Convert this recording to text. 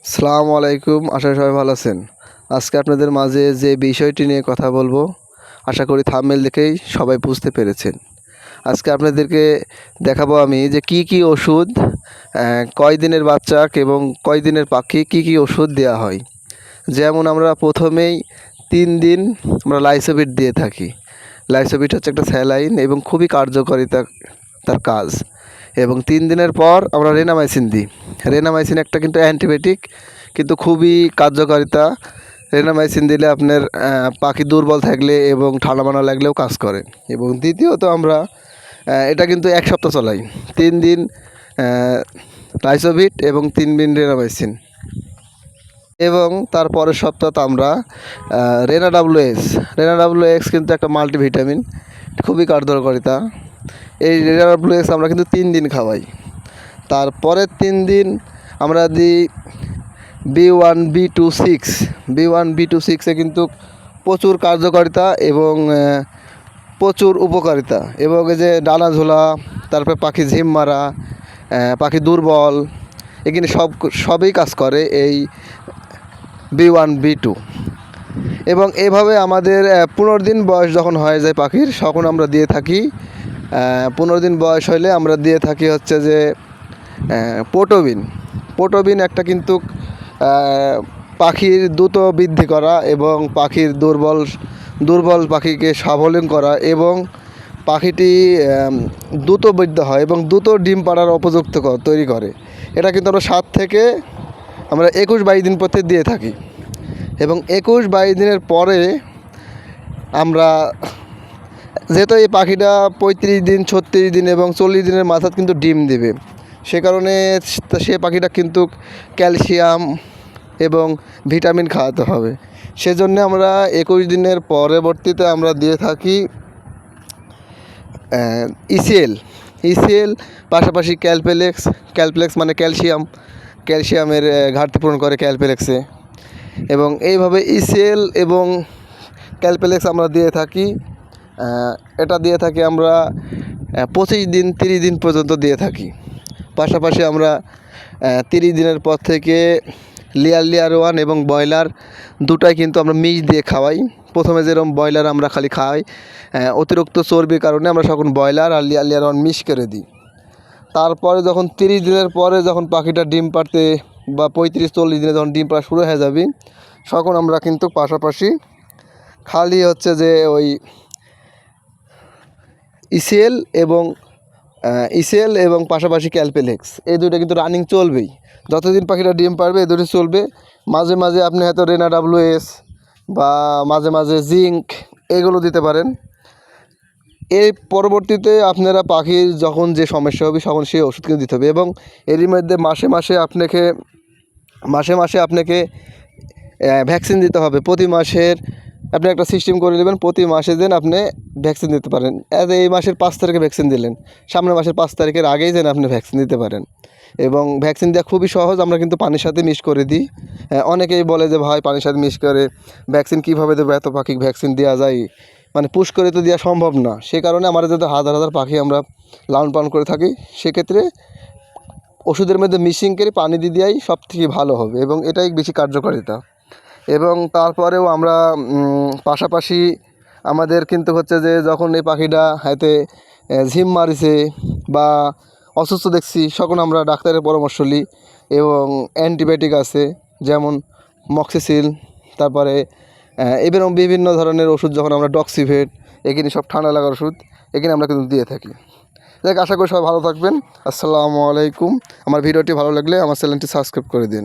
আসসালামু আলাইকুম। আশা করি সবাই ভালো আছেন। আজকে আপনাদের মাঝে যে বিষয়টি নিয়ে কথা বলবো, আশা করি থাম্বনেল দেখেই সবাই বুঝতে পেরেছেন। আজকে আপনাদেরকে দেখাবো আমি যে কি কি ওষুধ কয় দিনের বাচ্চাকে এবং কয় দিনের পাখি কি কি ওষুধ দেওয়া হয়। যেমন আমরা প্রথমেই 3 দিন আমরা লাইসোভিট দিয়ে থাকি। লাইসোভিট হচ্ছে একটা স্যালাইন এবং খুবই কার্যকারিতা তার কাজ। এবং 3 দিনের পর আমরা রেনামাইসিন দিই। রেনামাইসিন একটা কিন্তু অ্যান্টিবায়োটিক, কিন্তু খুবই কার্যকারিতা। রেনামাইসিন দিলে আপনার পাখি দুর্বল থাকলে এবং ঠান্ডা মান্ডা লাগলেও কাজ করে। এবং দ্বিতীয়ত আমরা এটা কিন্তু 1 সপ্তাহ চলাই। 3 দিন লাইসোভিট এবং 3 দিন রেনামাইসিন, এবং তার পরের সপ্তাহে আমরা রেনা ডাব্লিউ এক্স কিন্তু একটা মাল্টিভিটামিন, খুবই কার্যকারিতা। এই রেনা ডাব্লিউ এক্স আমরা কিন্তু 3 দিন খাওয়াই। তারপরের 3 দিন আমরা দিই B1B26 কিন্তু প্রচুর কার্যকারিতা এবং প্রচুর উপকারিতা। এবং এই যে ডানা ঝোলা, তারপরে পাখি ঝিম মারা, পাখি দুর্বল, এখানে সবই কাজ করে এই B1B2। এবং এভাবে আমাদের 15 দিন বয়স যখন হয়ে যায় পাখির, তখন আমরা দিয়ে থাকি 15 দিন বয়স হলে আমরা দিয়ে থাকি হচ্ছে যে পোটোবিন একটা কিন্তু পাখির দ্রুত বৃদ্ধি করা এবং পাখির দুর্বল পাখিকে সাবলীল করা এবং পাখিটি দ্রুত বৃদ্ধি হয় এবং দ্রুত ডিম পাড়ার উপযুক্ত তৈরি করে। এটা কিন্তু আমরা 7 থেকে আমরা 21-22 দিন পর দিয়ে থাকি। এবং 21-22 দিনের পরে আমরা, যেহেতু এই পাখিটা 35 দিন, 36 দিন এবং 40 দিনের মাথায় কিন্তু ডিম দেবে, সে কারণে সে পাখিটা কিন্তু ক্যালসিয়াম এবং ভিটামিন খাওয়াতে হবে। সেজন্য আমরা 21 দিনের পরবর্তীতে আমরা দিয়ে থাকি ইসিএল, পাশাপাশি ক্যালপ্লেক্স মানে ক্যালসিয়ামের ঘাটতি পূরণ করে ক্যালপ্লেক্সে। এবং এইভাবে ইসিএল এবং ক্যালপ্লেক্স আমরা দিয়ে থাকি। এটা দিয়ে থাকি আমরা 25 দিন 30 দিন পর্যন্ত দিয়ে থাকি। পাশাপাশি আমরা 30 দিনের পর থেকে লিয়ার 1 এবং ব্রয়লার দুটাই কিন্তু আমরা মিক্স দিয়ে খাওয়াই। প্রথমে যেরকম ব্রয়লার আমরা খালি খাওয়াই, অতিরিক্ত চর্বির কারণে আমরা তখন ব্রয়লার আর লিয়ার 1 মিক্স করে দিই। তারপরে যখন 30 দিনের পরে যখন পাখিটা ডিম পাড়তে বা 35-40 দিনে যখন ডিম পাড়া শুরু হয়ে যাবে, তখন আমরা কিন্তু পাশাপাশি খালি হচ্ছে যে ওই ইসিএল এবং পাশাপাশি ক্যালপ্লেক্স, এই দুটো কিন্তু রানিং চলবেই। যতদিন পাখিটা ডিম পারবে এই দুটো চলবে। মাঝে মাঝে আপনি হয়তো রেনা ডাব্লিউ-এস বা মাঝে মাঝে জিঙ্ক এগুলো দিতে পারেন। এর পরবর্তীতে আপনারা পাখির যখন যে সমস্যা হবে তখন সেই ওষুধ কিন্তু দিতে হবে। এবং এরই মধ্যে মাসে মাসে আপনাকে ভ্যাকসিন দিতে হবে। প্রতি মাসের আপনি একটা সিস্টেম করে নেবেন, প্রতি মাসে যেন আপনি ভ্যাকসিন দিতে পারেন। এই মাসের 5 তারিখে ভ্যাকসিন দিলেন, সামনের মাসের 5 তারিখের আগেই যেন আপনি ভ্যাকসিন দিতে পারেন। এবং ভ্যাকসিন দেওয়া খুবই সহজ, আমরা কিন্তু পানির সাথে মিক্স করে দিই। অনেকেই বলে যে ভাই পানির সাথে মিক্স করে ভ্যাকসিন কীভাবে দেবো, এত পাখি ভ্যাকসিন দেওয়া যায়, মানে পুশ করে তো দেওয়া সম্ভব না। সে কারণে আমাদের যাতে হাজার পাখি আমরা লালন পালন করে থাকি, সেক্ষেত্রে ওষুধের মধ্যে মিক্সিং করে পানি দিয়ে দেওয়াই সব থেকে ভালো হবে এবং এটাই বেশি কার্যকারিতা। এবং তারপরেও আমরা পাশাপাশি আমাদের কিন্তু হচ্ছে যে যখন এই পাখিটা হাতে ঝিম মারিছে বা অসুস্থ দেখছি, তখন আমরা ডাক্তারের পরামর্শ নিই। এবং অ্যান্টিবায়োটিক আছে যেমন মক্সিসিল, তারপরে এবং বিভিন্ন ধরনের ওষুধ, যখন আমরা ডক্সিভেট, এখানে সব ঠান্ডা লাগার ওষুধ এখানে আমরা কিন্তু দিয়ে থাকি। দেখ, আশা করি সবাই ভালো থাকবেন। আসসালামু আলাইকুম। আমার ভিডিওটি ভালো লাগলে আমার চ্যানেলটি সাবস্ক্রাইব করে দিন।